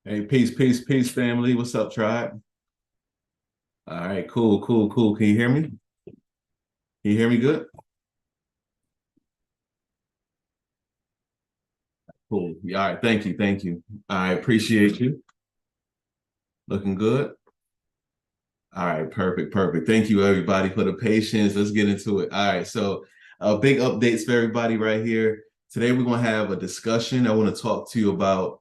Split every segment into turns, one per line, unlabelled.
Hey, peace, peace, peace, family. What's up, tribe? All right, cool, cool, cool. Can you hear me? Can you hear me good? Cool. Yeah, all right, thank you, thank you. I appreciate you. Looking good. All right, perfect, perfect. Thank you, everybody, for the patience. Let's get into it. All right, so big updates for everybody right here. Today, we're going to have a discussion. I want to talk to you about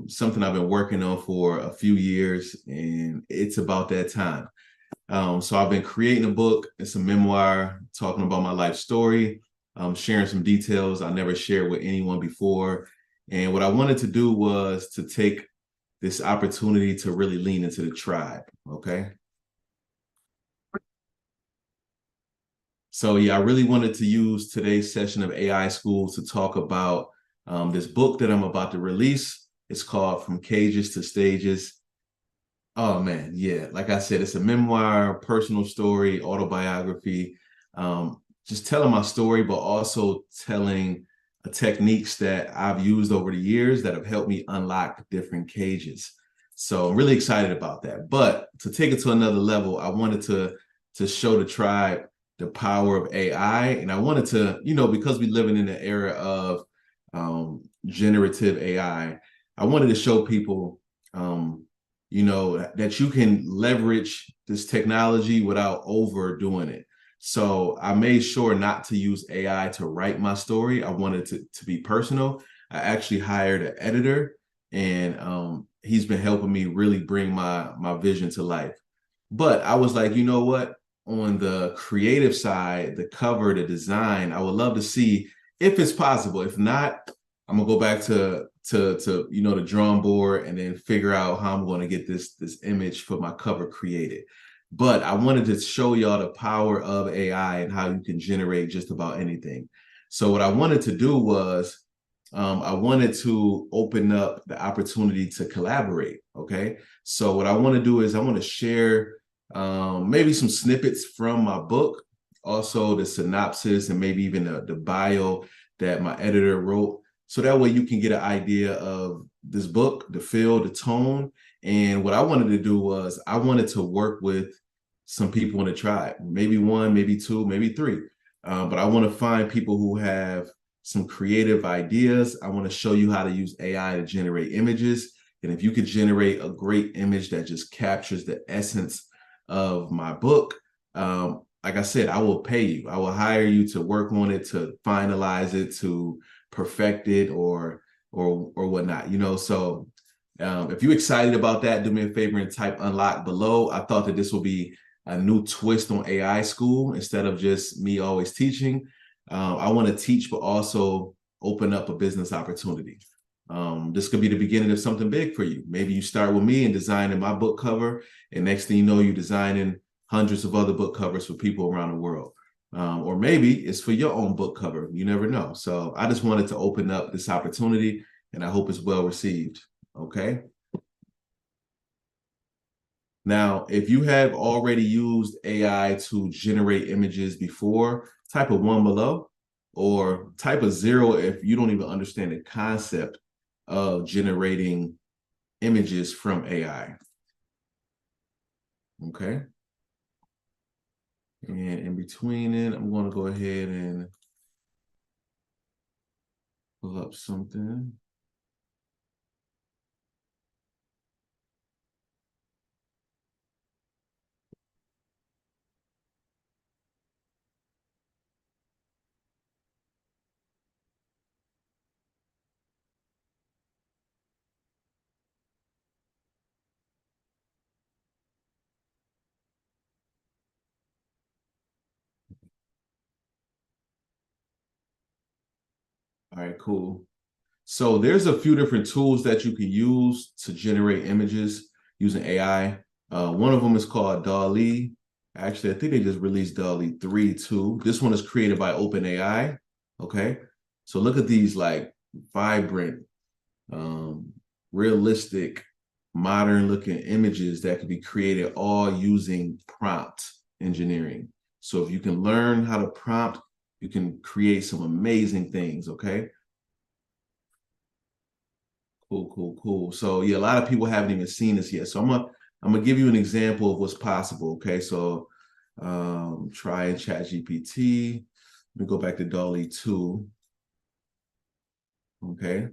something I've been working on for a few years, and it's about that time. So I've been creating a book. It's a memoir talking about my life story, sharing some details I never shared with anyone before. And what I wanted to do was to take this opportunity to really lean into the tribe. Okay. So yeah, I really wanted to use today's session of AI School to talk about this book that I'm about to release. It's called From Cages to Stages. Oh man, yeah. Like I said, it's a memoir, personal story, autobiography. Just telling my story, but also telling techniques that I've used over the years that have helped me unlock different cages. So I'm really excited about that. But to take it to another level, I wanted to show the tribe the power of AI, and I wanted to, because we living in the era of generative AI, I wanted to show people. That you can leverage this technology without overdoing it. So I made sure not to use AI to write my story. I wanted to be personal. I actually hired an editor, and he's been helping me really bring my vision to life. But I was like, you know what? On the creative side, the cover, the design, I would love to see if it's possible. If not, I'm gonna go back to the drawing board and then figure out how I'm going to get this image for my cover created. But I wanted to show y'all the power of AI and how you can generate just about anything. So what I wanted to do was I wanted to open up the opportunity to collaborate. Okay. So what I want to do is I want to share maybe some snippets from my book, also the synopsis and maybe even the bio that my editor wrote. So that way you can get an idea of this book, the feel, the tone. And what I wanted to do was I wanted to work with some people in the tribe, maybe one, maybe two, maybe three. But I want to find people who have some creative ideas. I want to show you how to use AI to generate images. And if you could generate a great image that just captures the essence of my book, like I said, I will pay you. I will hire you to work on it, to finalize it, to perfect it, or whatnot. So if you're excited about that, do me a favor and type unlock below. I thought that this will be a new twist on AI school instead of just me always teaching. I want to teach, but also open up a business opportunity. This could be the beginning of something big for you. Maybe you start with me and designing my book cover, and next thing you know, you're designing hundreds of other book covers for people around the world. Or maybe it's for your own book cover. You never know. So I just wanted to open up this opportunity, and I hope it's well received. Okay. Now, if you have already used AI to generate images before, type a one below, or type a zero if you don't even understand the concept of generating images from AI. Okay. And in between it, I'm going to go ahead and pull up something. All right, cool. So there's a few different tools that you can use to generate images using AI. One of them is called Dall-E. Actually, I think they just released Dall-E 3 too. This one is created by OpenAI. Okay. So look at these like vibrant, um, realistic, modern looking images that can be created all using prompt engineering. So if you can learn how to prompt, you can create some amazing things. Okay. Cool. So yeah, a lot of people haven't even seen this yet. So I'm gonna give you an example of what's possible. Okay, so try ChatGPT. Let me go back to Dall-E 2. Okay.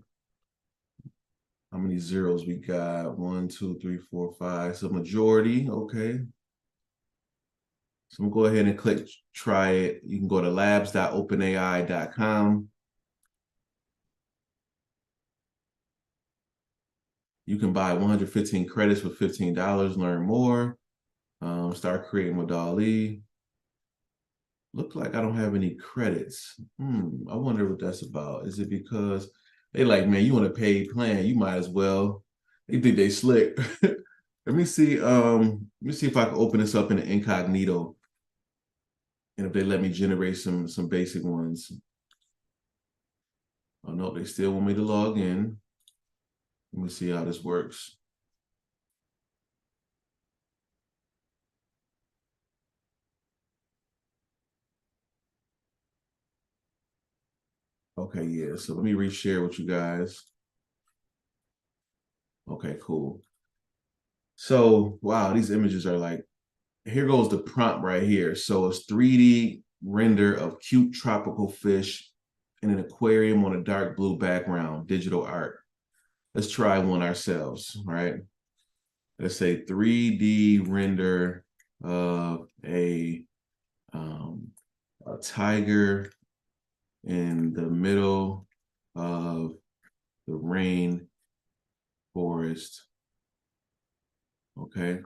How many zeros we got? 1, 2, 3, 4, 5. So majority. Okay. So I'm gonna go ahead and click try it. You can go to labs.openai.com. You can buy 115 credits for $15. Learn more. Start creating with Dall-E. Look like I don't have any credits. I wonder what that's about. Is it because they like, man, you want a paid plan? You might as well. They think they slick. Let me see. Let me see if I can open this up in an incognito, and if they let me generate some basic ones. Oh no, they still want me to log in. Let me see how this works. Okay, yeah. So let me reshare with you guys. Okay, cool. So wow, these images are like, here goes the prompt right here. So it's 3D render of cute tropical fish in an aquarium on a dark blue background, digital art. Let's try one ourselves, right? Let's say 3D render of a tiger in the middle of the rain forest. Okay,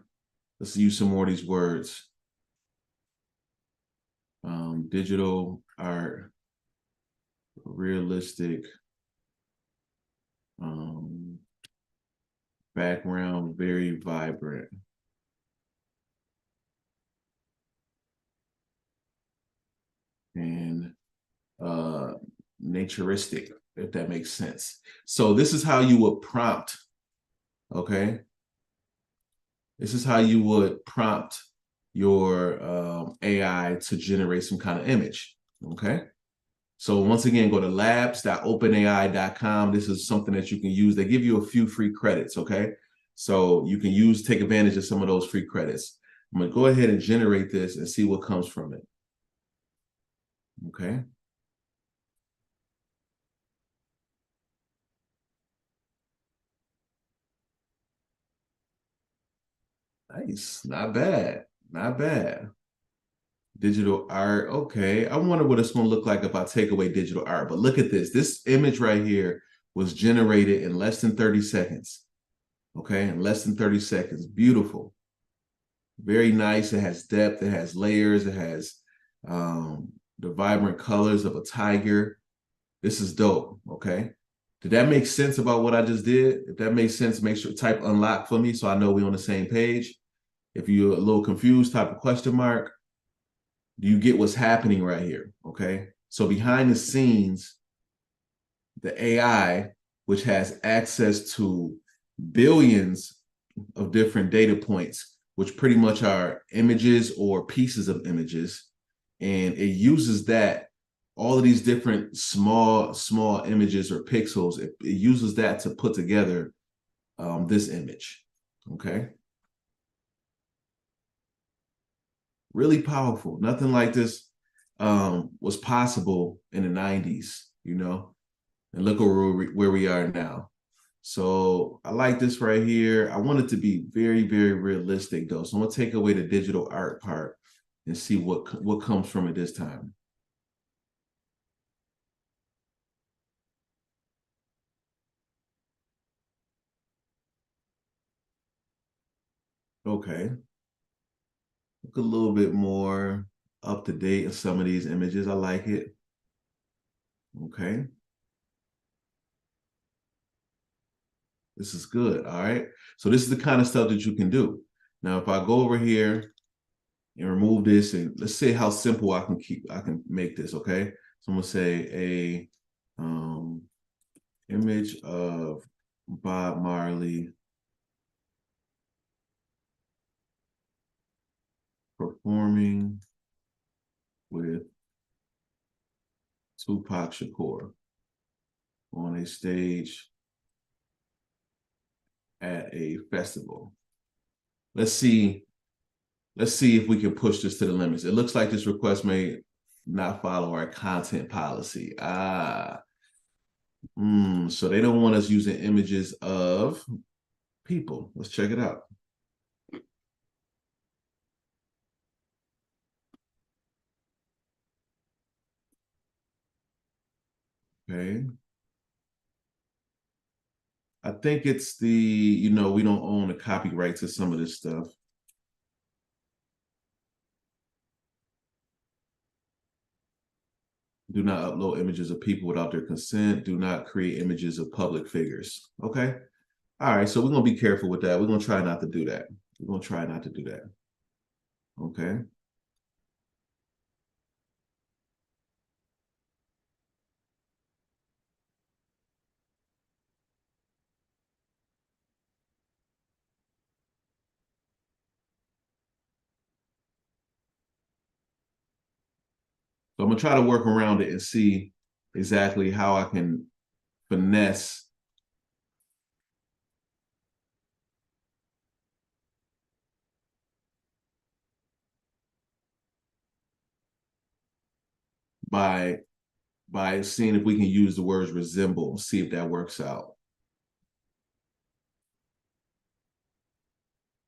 let's use some more of these words. Digital art, realistic, background, very vibrant. And naturistic, if that makes sense. So this is how you would prompt, okay? This is how you would prompt your AI to generate some kind of image, okay? So once again, go to labs.openai.com. This is something that you can use. They give you a few free credits, okay? So you can take advantage of some of those free credits. I'm gonna go ahead and generate this and see what comes from it, okay? Nice, not bad, not bad. Digital art, okay. I wonder what it's gonna look like if I take away digital art. But look at this. This image right here was generated in less than 30 seconds. Okay, in less than 30 seconds. Beautiful. Very nice. It has depth, it has layers, it has the vibrant colors of a tiger. This is dope. Okay. Did that make sense about what I just did? If that makes sense, make sure type unlock for me so I know we're on the same page. If you're a little confused, type a question mark. Do you get what's happening right here? Okay. So behind the scenes, the AI, which has access to billions of different data points, which pretty much are images or pieces of images, and it uses that, all of these different small images or pixels, it uses that to put together this image. Okay. Really powerful. Nothing like this was possible in the 90s, and look where we are now. So I like this right here. I want it to be very, very realistic though. So I'm gonna take away the digital art part and see what comes from it this time. Okay, look a little bit more up to date in some of these images. I like it. Okay, this is good. All right. So this is the kind of stuff that you can do. Now, if I go over here and remove this, and let's see how simple I can make this. Okay. So I'm gonna say a image of Bob Marley performing with Tupac Shakur on a stage at a festival. Let's see if we can push this to the limits. It looks like this request may not follow our content policy. So they don't want us using images of people. Let's check it out. Okay. I think it's we don't own the copyright to some of this stuff. Do not upload images of people without their consent. Do not create images of public figures. Okay. All right. So we're going to be careful with that. We're going to try not to do that. We're going to try not to do that. Okay. So I'm going to try to work around it and see exactly how I can finesse by seeing if we can use the words resemble, see if that works out.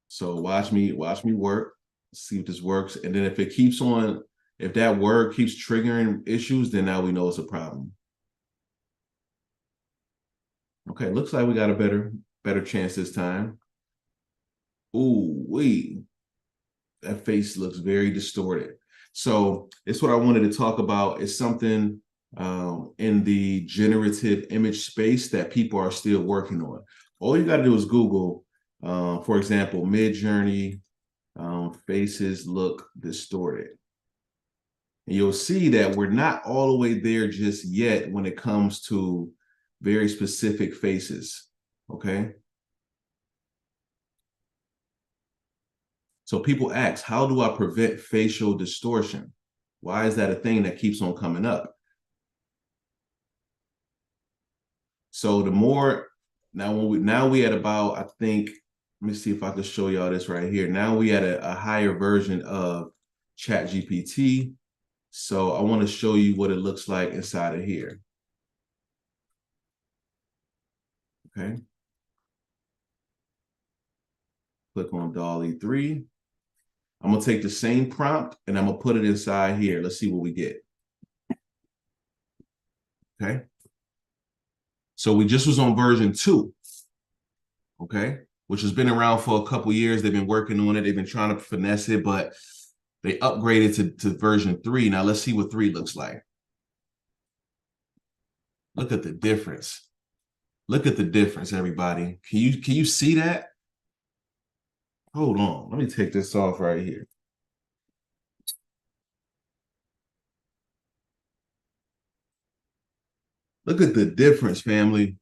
So watch me work, see if this works. And then if it keeps on, if that word keeps triggering issues, then now we know it's a problem. Okay, looks like we got a better chance this time. Ooh, that face looks very distorted. So it's what I wanted to talk about. It's something in the generative image space that people are still working on. All you got to do is Google, for example, Midjourney faces look distorted. And you'll see that we're not all the way there just yet when it comes to very specific faces, okay? So people ask, how do I prevent facial distortion? Why is that a thing that keeps on coming up? So the more, now we at about, I think, let me see if I can show y'all this right here. Now we at a higher version of ChatGPT. So I want to show you what it looks like inside of here. Okay. Click on Dall-E 3. I'm going to take the same prompt and I'm going to put it inside here. Let's see what we get. Okay. So we just was on version 2. Okay. Which has been around for a couple years. They've been working on it. They've been trying to finesse it, but they upgraded to version 3. Now let's see what 3 looks like. Look at the difference. Look at the difference, everybody. Can you see that? Hold on. Let me take this off right here. Look at the difference, family.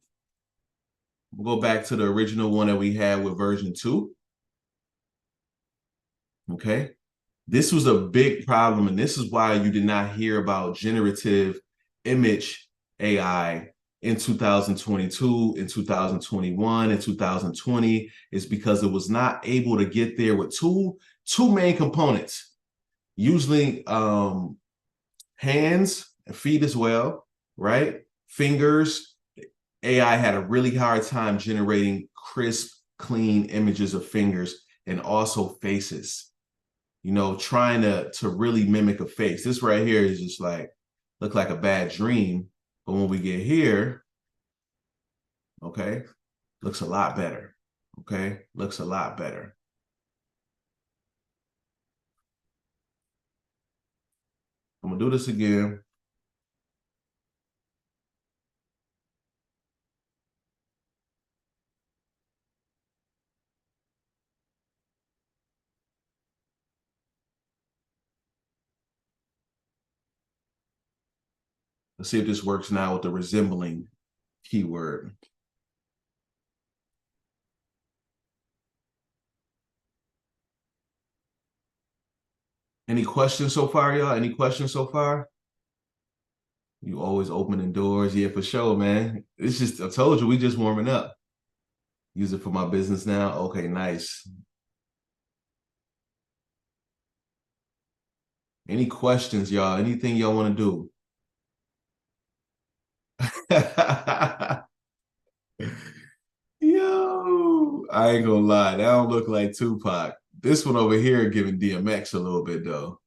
We'll go back to the original one that we had with version 2. Okay. This was a big problem, and this is why you did not hear about generative image AI in 2022, in 2021, in 2020, is because it was not able to get there with two main components, usually hands and feet as well, right? Fingers. AI had a really hard time generating crisp, clean images of fingers and also faces. Trying to really mimic a face. This right here is just look like a bad dream. But when we get here, okay, looks a lot better. Okay, looks a lot better. I'm gonna do this again. Let's see if this works now with the resembling keyword. Any questions so far, y'all? Any questions so far? You always opening doors. Yeah, for sure, man. It's just, I told you, we just warming up. Use it for my business now. Okay, nice. Any questions, y'all? Anything y'all want to do? Yo, I ain't gonna lie, that don't look like Tupac. This one over here giving DMX a little bit though.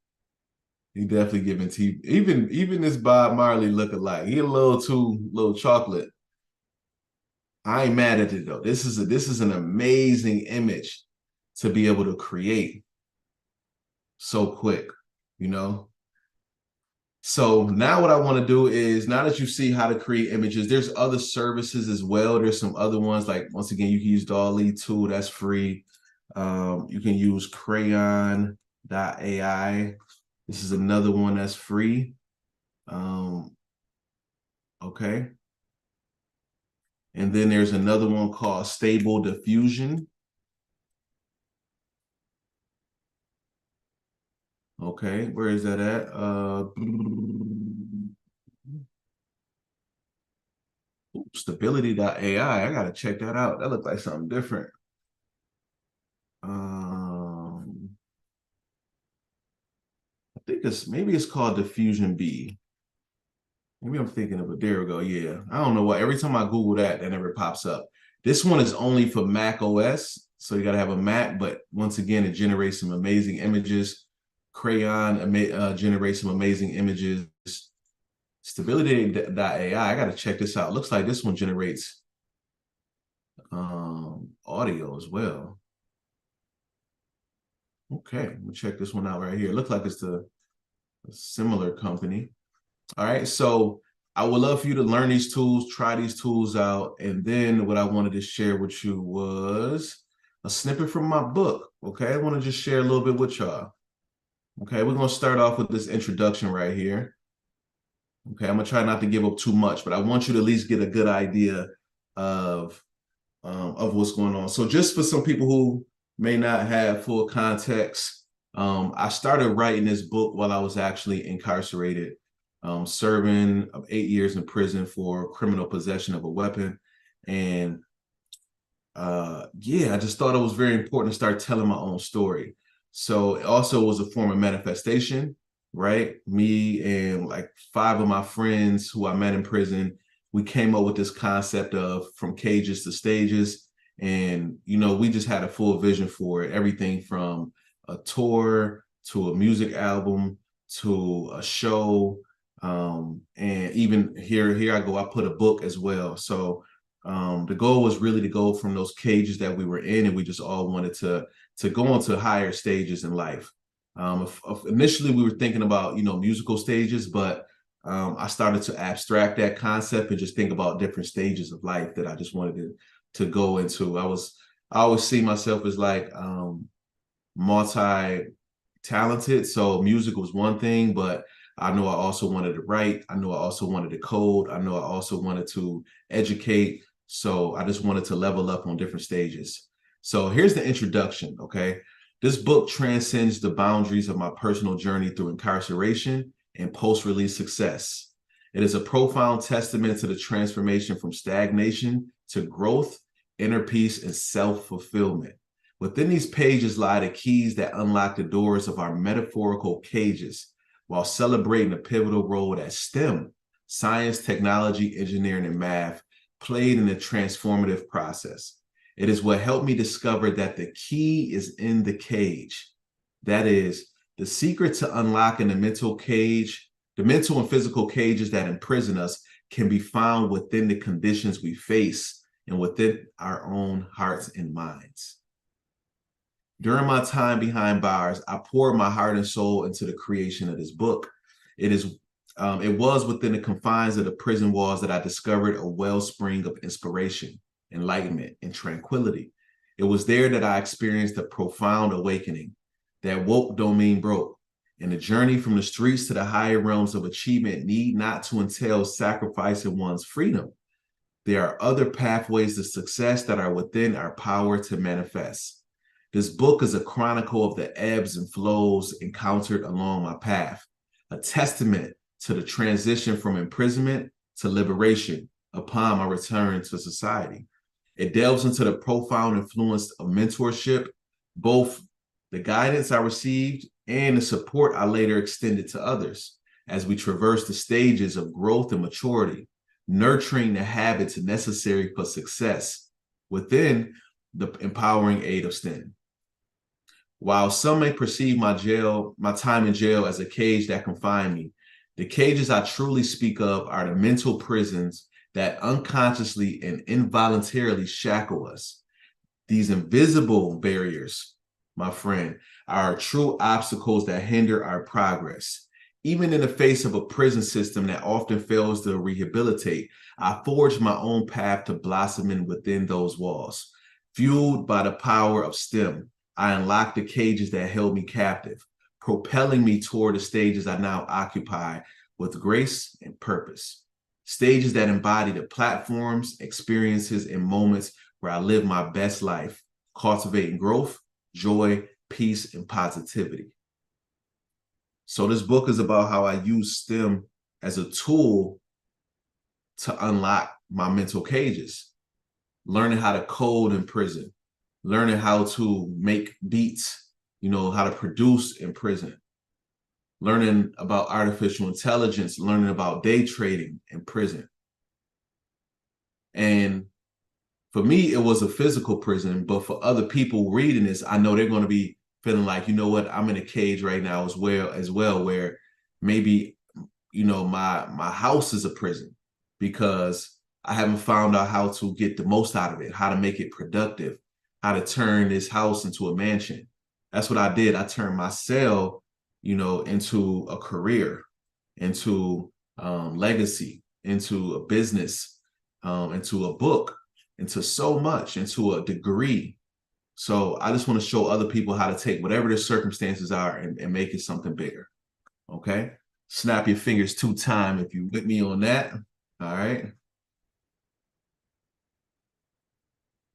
He definitely giving T. Even this Bob Marley look alike. He a little too little chocolate. I ain't mad at it though. This is an amazing image to be able to create so quick, you know. So now what I want to do is, now that you see how to create images, there's other services as well. There's some other ones, like once again, you can use Dall-E too, that's free. You can use Crayon.ai. This is another one that's free. Okay. And then there's another one called Stable Diffusion. Okay, where is that at? Stability.ai. I gotta check that out. That looked like something different. I think maybe it's called Diffusion B. Maybe I'm thinking of it. There we go. Yeah. I don't know why. Every time I Google that never pops up. This one is only for Mac OS. So you got to have a Mac. But once again, it generates some amazing images. Crayon generates some amazing images. Stability.ai. I got to check this out. Looks like this one generates audio as well. Okay. Let me check this one out right here. It looks like it's a similar company. All right, so I would love for you to learn these tools, try these tools out, and then what I wanted to share with you was a snippet from my book, okay? I want to just share a little bit with y'all. Okay, we're going to start off with this introduction right here. Okay, I'm going to try not to give up too much, but I want you to at least get a good idea of what's going on. So just for some people who may not have full context, I started writing this book while I was actually incarcerated, serving 8 years in prison for criminal possession of a weapon. And yeah, I just thought it was very important to start telling my own story. So it also was a form of manifestation, right? Me and like 5 of my friends who I met in prison, we came up with this concept of from cages to stages. And, you know, we just had a full vision for it, everything from a tour to a music album to a show. And even here I go, I put a book as well. So the goal was really to go from those cages that we were in, and we just all wanted to go on to higher stages in life. Initially, we were thinking about, you know, musical stages, but I started to abstract that concept and just think about different stages of life that I just wanted to go into. I always see myself as like multi-talented. So music was one thing, but I know I also wanted to write. I know I also wanted to code. I know I also wanted to educate. So I just wanted to level up on different stages. So here's the introduction, okay? This book transcends the boundaries of my personal journey through incarceration and post-release success. It is a profound testament to the transformation from stagnation to growth, inner peace, and self-fulfillment. Within these pages lie the keys that unlock the doors of our metaphorical cages, while celebrating the pivotal role that STEM, science, technology, engineering, and math, played in the transformative process. It is what helped me discover that the key is in the cage. That is, the secret to unlocking the mental and physical cages that imprison us can be found within the conditions we face and within our own hearts and minds. During my time behind bars, I poured my heart and soul into the creation of this book. It was within the confines of the prison walls that I discovered a wellspring of inspiration, enlightenment, and tranquility. It was there that I experienced a profound awakening. That woke don't mean broke. And the journey from the streets to the higher realms of achievement need not to entail sacrificing one's freedom. There are other pathways to success that are within our power to manifest. This book is a chronicle of the ebbs and flows encountered along my path, a testament to the transition from imprisonment to liberation upon my return to society. It delves into the profound influence of mentorship, both the guidance I received and the support I later extended to others as we traverse the stages of growth and maturity, nurturing the habits necessary for success within the empowering aid of STEM. While some may perceive my time in jail as a cage that confined me, the cages I truly speak of are the mental prisons that unconsciously and involuntarily shackle us. These invisible barriers, my friend, are true obstacles that hinder our progress. Even in the face of a prison system that often fails to rehabilitate, I forged my own path to blossoming within those walls. Fueled by the power of STEM, I unlocked the cages that held me captive, propelling me toward the stages I now occupy with grace and purpose. Stages that embody the platforms, experiences, and moments where I live my best life, cultivating growth, joy, peace, and positivity. So this book is about how I use STEM as a tool to unlock my mental cages, learning how to code in prison, learning how to make beats, how to produce in prison, learning about artificial intelligence, learning about day trading in prison. And for me, it was a physical prison, but for other people reading this, I know they're going to be feeling like, you know what, I'm in a cage right now as well, where maybe, my house is a prison because I haven't found out how to get the most out of it, how to make it productive, how to turn this house into a mansion. That's what I did. I turned my cell, into a career, into legacy, into a business, into a book, into so much, into a degree. So I just want to show other people how to take whatever their circumstances are and make it something bigger. Okay. Snap your fingers 2 times if you with me on that. All right.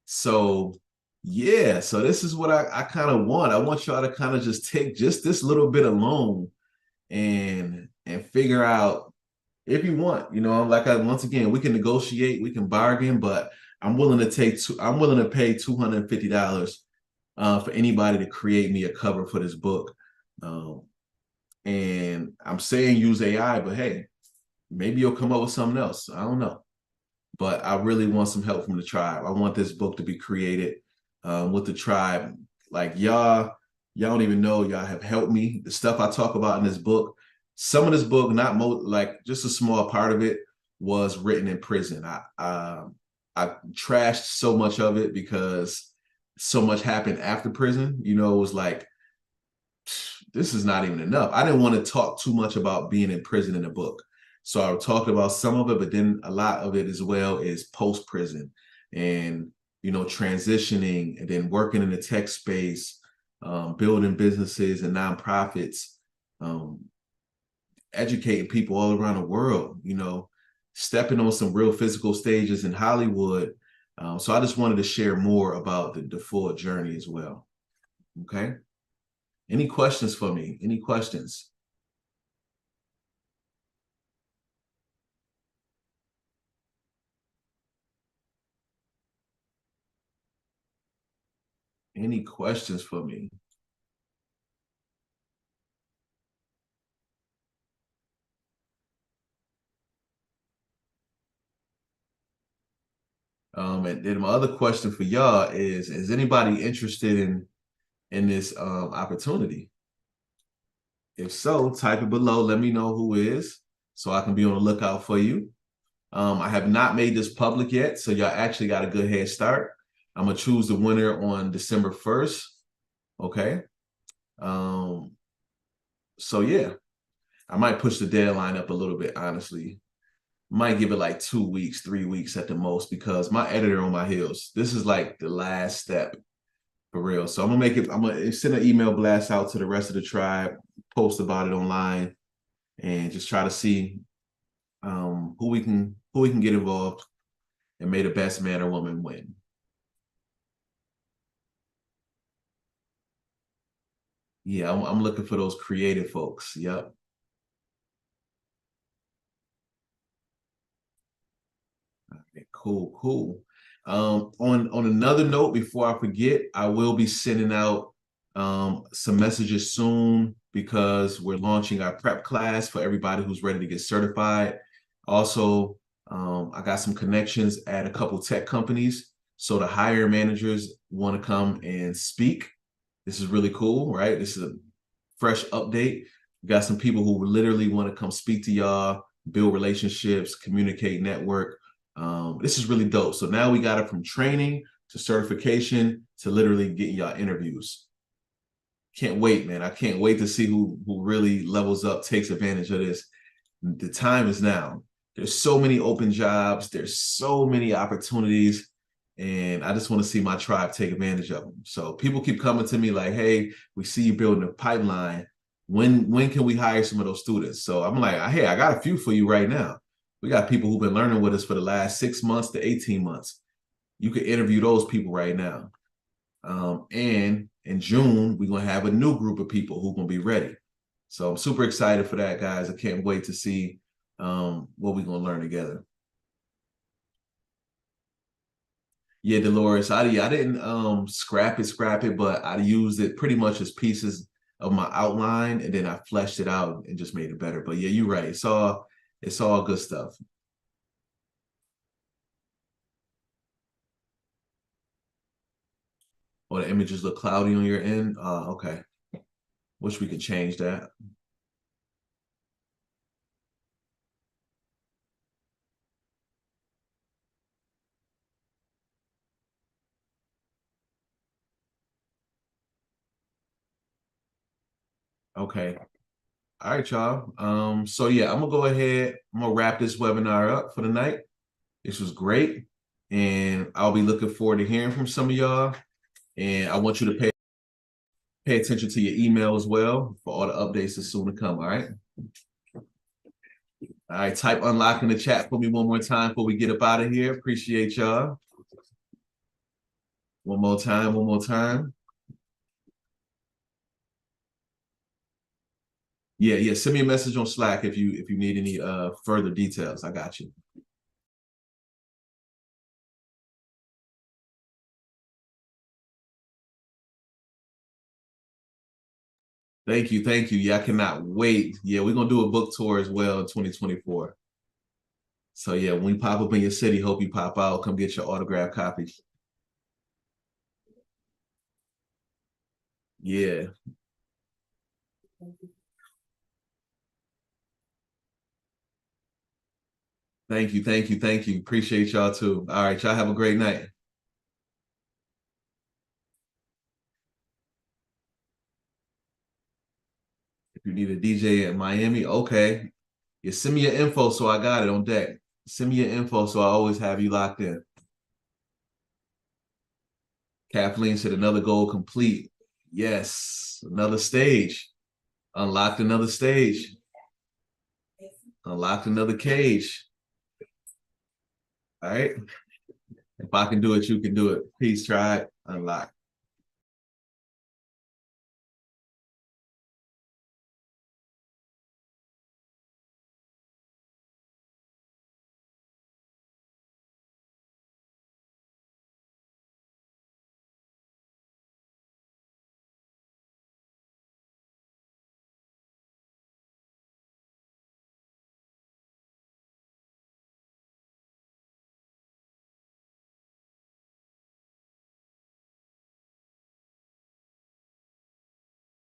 So yeah, so this is what I kind of want. I want y'all to kind of just take just this little bit alone and figure out if you want, once again, we can negotiate, we can bargain, but I'm willing to pay $250 for anybody to create me a cover for this book. And I'm saying use AI, but hey, maybe you'll come up with something else. I don't know. But I really want some help from the tribe. I want this book to be created with the tribe. Like y'all don't even know, y'all have helped me. The stuff I talk about in this book, some of this book, not like just a small part of it, was written in prison. I trashed so much of it because so much happened after prison. It was like, this is not even enough. I didn't want to talk too much about being in prison in the book. So I talked about some of it, but then a lot of it as well is post-prison and, transitioning and then working in the tech space, building businesses and nonprofits, educating people all around the world, stepping on some real physical stages in Hollywood. So I just wanted to share more about the full journey as well. Okay. Any questions for me? Any questions? Any questions for me? And then my other question for y'all is anybody interested in this opportunity? If so, type it below. Let me know who is so I can be on the lookout for you. I have not made this public yet, so y'all actually got a good head start. I'm gonna choose the winner on December 1st. Okay. Um, so yeah, I might push the deadline up a little bit, honestly. Might give it like 2 weeks, 3 weeks at the most, because my editor on my heels. This is like the last step for real. So I'm gonna send an email blast out to the rest of the tribe, post about it online, and just try to see who we can get involved, and may the best man or woman win. Yeah, I'm looking for those creative folks. Yep. Okay, cool. On another note, before I forget, I will be sending out some messages soon because we're launching our prep class for everybody who's ready to get certified. Also, I got some connections at a couple tech companies, so the hiring managers want to come and speak. This is really cool, right? This is a fresh update. We got some people who literally want to come speak to y'all, build relationships, communicate, network. This is really dope. So now we got it from training to certification to literally getting y'all interviews. Can't wait, man. I can't wait to see who really levels up, takes advantage of this. The time is now. There's so many open jobs. There's so many opportunities. And I just want to see my tribe take advantage of them. So people keep coming to me like, hey, we see you building a pipeline. When can we hire some of those students? So I'm like, hey, I got a few for you right now. We got people who've been learning with us for the last 6 months to 18 months. You can interview those people right now. And in June, we're going to have a new group of people who are going to be ready. So I'm super excited for that, guys. I can't wait to see what we're going to learn together. Yeah, Dolores, I didn't scrap it, but I used it pretty much as pieces of my outline, and then I fleshed it out and just made it better. But yeah, you're right. It's all good stuff. Or the images look cloudy on your end. Okay. Wish we could change that. Okay. All right, y'all. So yeah, I'm gonna go ahead. I'm gonna wrap this webinar up for the night. This was great, and I'll be looking forward to hearing from some of y'all. And I want you to pay attention to your email as well for all the updates that's soon to come. All right. All right. Type unlock in the chat for me one more time before we get up out of here. Appreciate y'all. One more time. One more time. Yeah, yeah. Send me a message on Slack if you need any further details. I got you. Thank you, thank you. Yeah, I cannot wait. Yeah, we're gonna do a book tour as well in 2024. So yeah, when we pop up in your city, hope you pop out. Come get your autographed copies. Yeah. Thank you, thank you, thank you. Appreciate y'all too. All right, y'all have a great night. If you need a DJ in Miami, okay. Yeah, send me your info so I got it on deck. Send me your info so I always have you locked in. Kathleen said another goal complete. Yes, another stage. Unlocked another stage. Unlocked another cage. All right. If I can do it, you can do it. Peace, tribe. Unlocked.